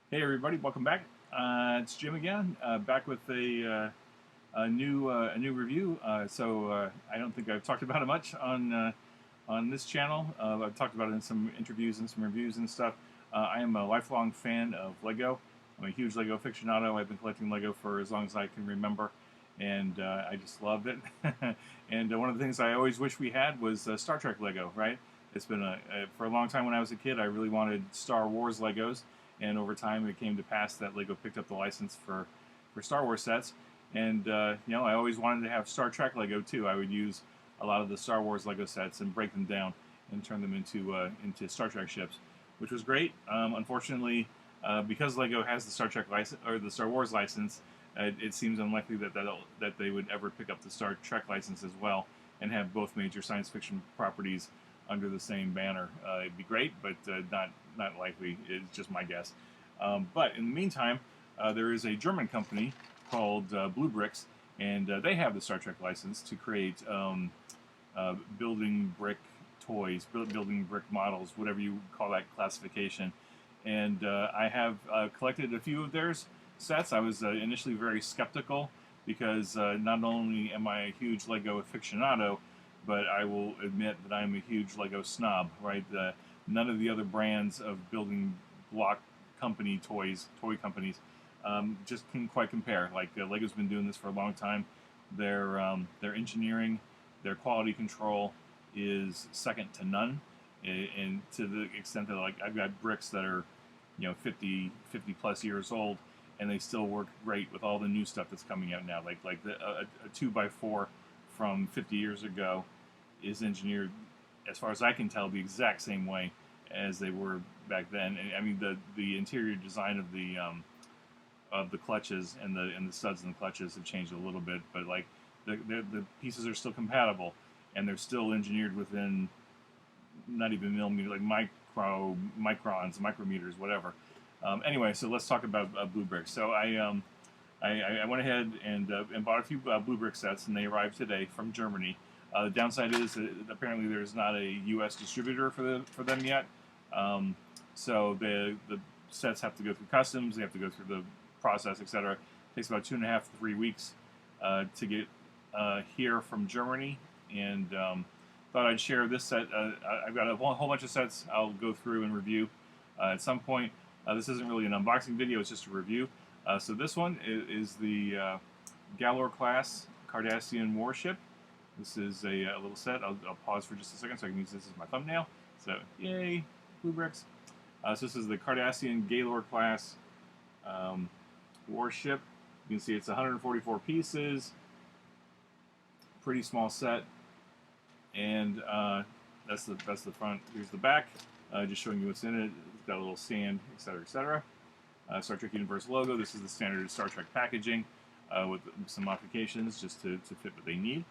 Hey everybody, welcome back. It's Jim again, back with a new review. I don't think I've talked about it much on this channel. I've talked about it in some interviews and some reviews and stuff. I am a lifelong fan of Lego. I'm a huge Lego aficionado. I've been collecting Lego for as long as I can remember, and I just loved it. And one of the things I always wish we had was Star Trek Lego. Right? It's been for a long time when I was a kid. I really wanted Star Wars Legos, and over time it came to pass that Lego picked up the license for Star Wars sets. And I always wanted to have Star Trek Lego too. I would use a lot of the Star Wars Lego sets and break them down and turn them into Star Trek ships, which was great. Unfortunately, because Lego has the Star Trek license or the Star Wars license, it seems unlikely that they would ever pick up the Star Trek license as well and have both major science fiction properties under the same banner. It'd be great, but not likely. It's just my guess. But in the meantime, there is a German company called BlueBrixx, and they have the Star Trek license to create building brick toys, building brick models, whatever you call that classification. And I have collected a few of theirs sets. I was initially very skeptical because not only am I a huge Lego aficionado, but I will admit that I'm a huge Lego snob. Right? None of the other brands of building block toy companies, just can't quite compare. Like Lego's been doing this for a long time. Their engineering, their quality control is second to none, and to the extent that like I've got bricks that are 50 plus years old, and they still work great with all the new stuff that's coming out now. Like a 2x4 from 50 years ago is engineered, as far as I can tell, the exact same way as they were back then. And I mean the interior design of the clutches and the studs and the clutches have changed a little bit, but like the pieces are still compatible, and they're still engineered within not even millimeter, like microns, micrometers, whatever. Anyway, so let's talk about BlueBrixx. So I went ahead and bought a few BlueBrixx sets, and they arrived today from Germany. The downside is apparently there's not a U.S. distributor for them yet. So the sets have to go through customs. They have to go through the process, etc. It takes about 2.5 to 3 weeks to get here from Germany. And thought I'd share this set. I've got a whole bunch of sets I'll go through and review at some point. This isn't really an unboxing video; it's just a review. So this one is the Galor-Class Cardassian warship. This is a little set. I'll pause for just a second so I can use this as my thumbnail. So, yay, BlueBrixx. So this is the Cardassian Galor-Class warship. You can see it's 144 pieces. Pretty small set. And that's the front. Here's the back. Just showing you what's in it. It's got a little stand, etc., etc. Star Trek Universe logo. This is the standard Star Trek packaging with some modifications just to fit what they need.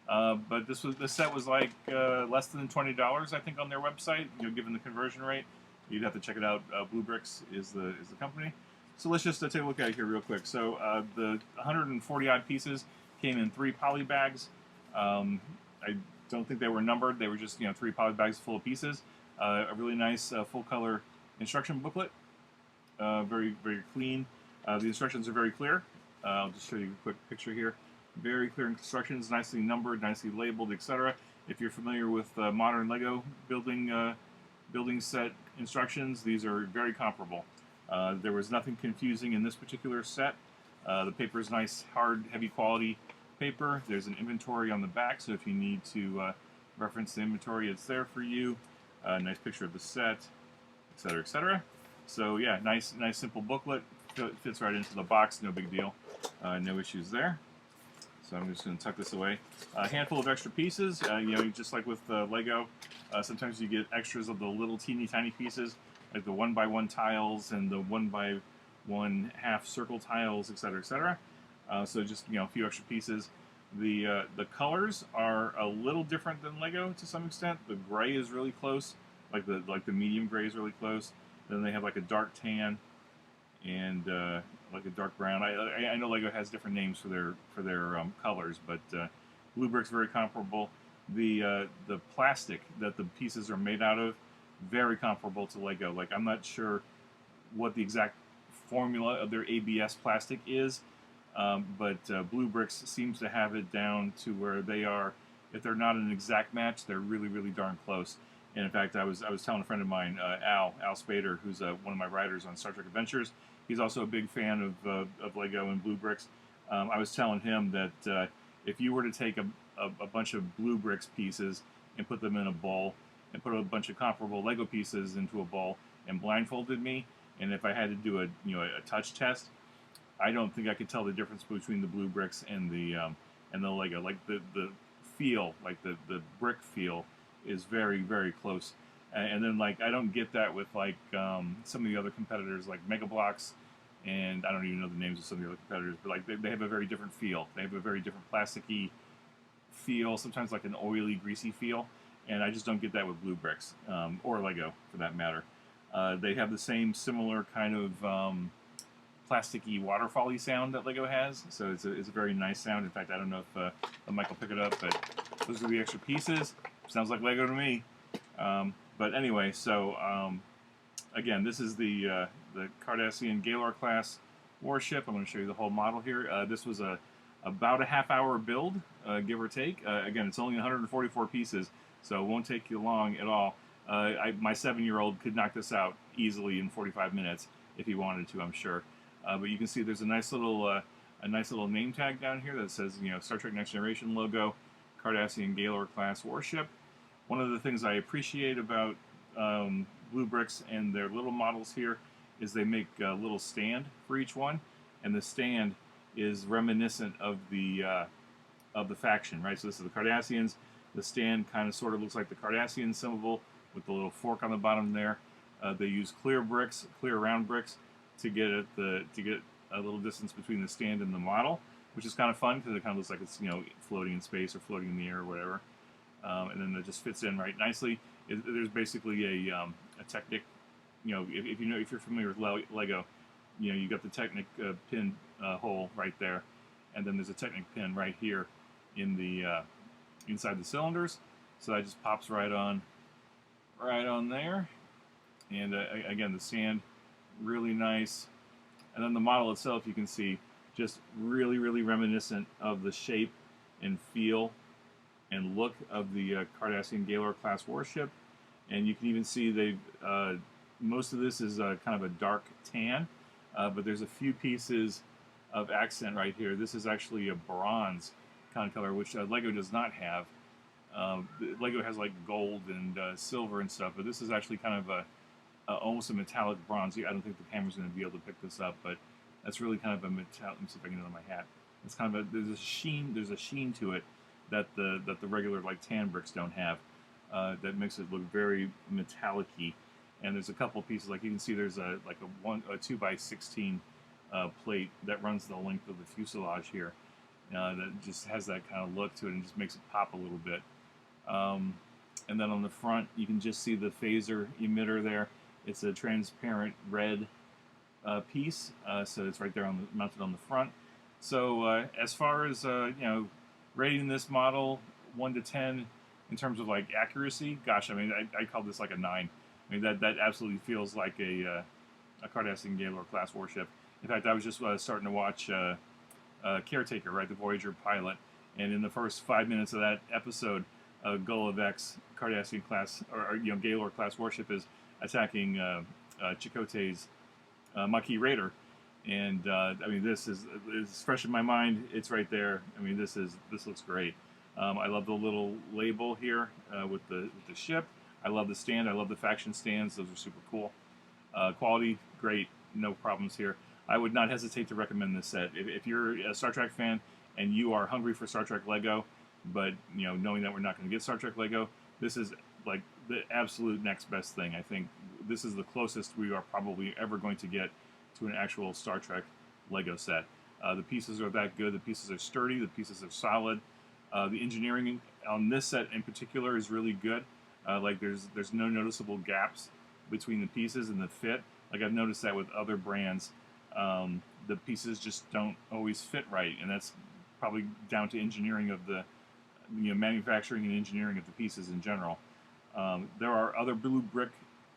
But this set was like less than $20, I think, on their website. Given the conversion rate, you'd have to check it out. BlueBrixx is the company. So let's just take a look at it here real quick. So the 140 odd pieces came in 3 poly bags. I don't think they were numbered. They were just 3 poly bags full of pieces. A really nice full color instruction booklet. Very clean. The instructions are very clear. I'll just show you a quick picture here. Very clear instructions, nicely numbered, nicely labeled, etc. If you're familiar with modern Lego building set instructions, these are very comparable. There was nothing confusing in this particular set. The paper is nice, hard, heavy quality paper. There's an inventory on the back, so if you need to reference the inventory, it's there for you. Nice picture of the set, etc., etc. So yeah, nice simple booklet. Fits right into the box, no big deal. No issues there. So I'm just going to tuck this away. A handful of extra pieces. Just like with Lego, sometimes you get extras of the little teeny tiny pieces, like the 1x1 tiles and the 1x1 half circle tiles, etc., etc. So just a few extra pieces. The colors are a little different than Lego to some extent. The gray is really close, like the medium gray is really close. Then they have like a dark tan and like a dark brown. I know Lego has different names for their colors, but BlueBrixx very comparable. The plastic that the pieces are made out of, very comparable to Lego. Like I'm not sure what the exact formula of their ABS plastic is, but BlueBrixx seems to have it down to where they are. If they're not an exact match, they're really, really darn close. And in fact, I was telling a friend of mine, Al Spader, who's one of my writers on Star Trek Adventures. He's also a big fan of Lego and BlueBrixx. I was telling him that if you were to take a bunch of BlueBrixx pieces and put them in a bowl, and put a bunch of comparable Lego pieces into a bowl, and blindfolded me, and if I had to do a touch test, I don't think I could tell the difference between the BlueBrixx and the Lego. Like the feel, like the brick feel, is very, very close. And then like I don't get that with like some of the other competitors like Mega Bloks, and I don't even know the names of some of the other competitors, but like they have a very different feel. They have a very different plasticky feel, sometimes like an oily, greasy feel, and I just don't get that with BlueBrixx or Lego for that matter. They have the same similar kind of plasticky, waterfall-y sound that Lego has, so it's a very nice sound. In fact, I don't know if Mike will pick it up, but those are the extra pieces. Sounds like Lego to me. But anyway, so again, this is the Cardassian Galor-Class warship. I'm going to show you the whole model here. This was about a half-hour build, give or take. Again, it's only 144 pieces, so it won't take you long at all. My 7-year-old could knock this out easily in 45 minutes if he wanted to, I'm sure. But you can see there's a nice little name tag down here that says, Star Trek Next Generation logo, Cardassian Galor-Class warship. One of the things I appreciate about BlueBrixx and their little models here is they make a little stand for each one, and the stand is reminiscent of the faction, right? So this is the Cardassians. The stand kind of sort of looks like the Cardassian symbol with the little fork on the bottom there. They use clear bricks, clear round bricks, to get a little distance between the stand and the model, which is kind of fun because it kind of looks like it's floating in space or floating in the air or whatever. And then it just fits in right nicely. There's basically a Technic, if you're familiar with Lego, you got the Technic pin hole right there, and then there's a Technic pin right here in the inside the cylinders. So that just pops right on there. And again, the stand, really nice. And then the model itself, you can see, just really, really reminiscent of the shape and feel and look of the Cardassian Galor-Class warship. And you can even see they've most of this is kind of a dark tan, but there's a few pieces of accent right here. This is actually a bronze kind of color, which Lego does not have. Lego has like gold and silver and stuff, but this is actually kind of almost a metallic bronze. I don't think the camera's going to be able to pick this up, but that's really kind of a metallic. Let me see if I can get it on my hat. It's kind of there's a sheen to it that the regular like tan bricks don't have. That makes it look very metallic-y. And there's a couple pieces, like you can see there's a 2x16 plate that runs the length of the fuselage here. That just has that kind of look to it and just makes it pop a little bit. And then on the front, you can just see the phaser emitter there. It's a transparent red piece, so it's right there mounted on the front. So as far as rating this model 1 to 10 in terms of like accuracy, gosh, I mean, I call this like a 9. I mean, that absolutely feels like a Cardassian Galor-Class warship. In fact, I was just starting to watch Caretaker, right, the Voyager pilot, and in the first 5 minutes of that episode, Gulliver's Cardassian class or Galor-Class warship is attacking Chakotay's Maquis Raider, and I mean, this is fresh in my mind. It's right there. I mean, this looks great. I love the little label here with the ship. I love the stand. I love the faction stands. Those are super cool. Quality, great. No problems here. I would not hesitate to recommend this set. If you're a Star Trek fan and you are hungry for Star Trek Lego, but knowing that we're not going to get Star Trek Lego, this is like the absolute next best thing. I think this is the closest we are probably ever going to get to an actual Star Trek Lego set. The pieces are that good. The pieces are sturdy. The pieces are solid. The engineering on this set in particular is really good. Like there's no noticeable gaps between the pieces and the fit. Like I've noticed that with other brands, the pieces just don't always fit right, and that's probably down to engineering of the manufacturing and engineering of the pieces in general. There are other BlueBrixx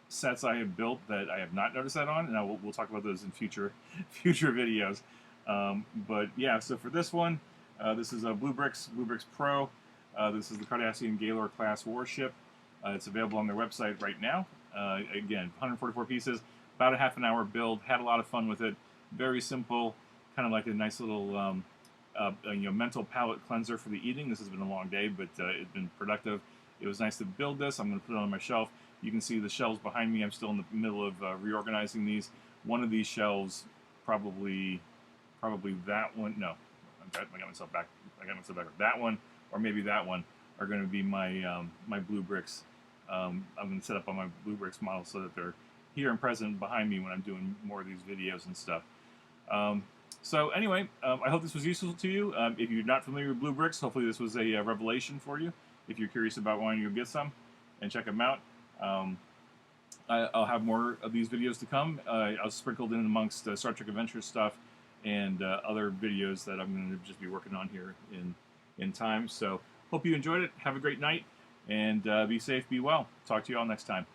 sets I have built that I have not noticed that on, and we'll talk about those in future future videos. But yeah, so for this one, this is a BlueBrixx Pro. This is the Cardassian Galor-Class warship. It's available on their website right now. Again, 144 pieces, about a half an hour build. Had a lot of fun with it. Very simple, kind of like a nice little mental palate cleanser for the evening. This has been a long day, but it's been productive. It was nice to build this. I'm going to put it on my shelf. You can see the shelves behind me. I'm still in the middle of reorganizing these. One of these shelves, probably that one. No, I got myself back. That one, or maybe that one, are going to be my my BlueBrixx. I'm going to set up on my BlueBrixx model so that they're here and present behind me when I'm doing more of these videos and stuff. So anyway, I hope this was useful to you. If you're not familiar with BlueBrixx, hopefully this was a revelation for you. If you're curious about wanting to go get some and check them out. I'll have more of these videos to come. I'll sprinkled in amongst Star Trek Adventure stuff and other videos that I'm going to just be working on here in time. So hope you enjoyed it. Have a great night, and be safe, be well. Talk to you all next time.